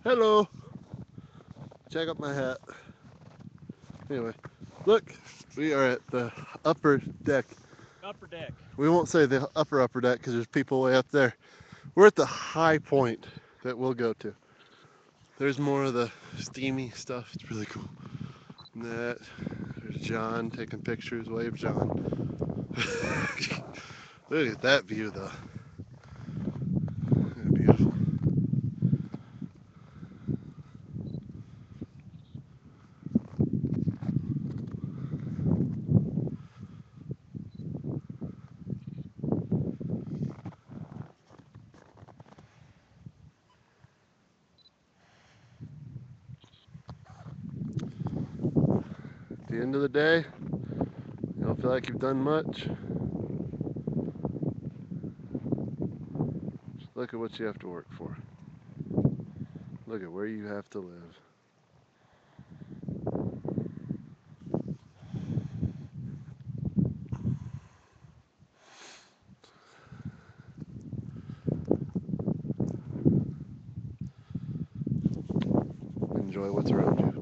Hello. Check out my hat. Anyway, look, we are at the upper deck. Upper deck. We won't say the upper deck because there's people way up there. We're at the high point that we'll go to. There's more of the steamy stuff. It's really cool. And there's John taking pictures. Wave, John. Look at that view, though. Beautiful. At the end of the day, you don't feel like you've done much. Just look at what you have to work for. Look at where you have to live. Enjoy what's around you.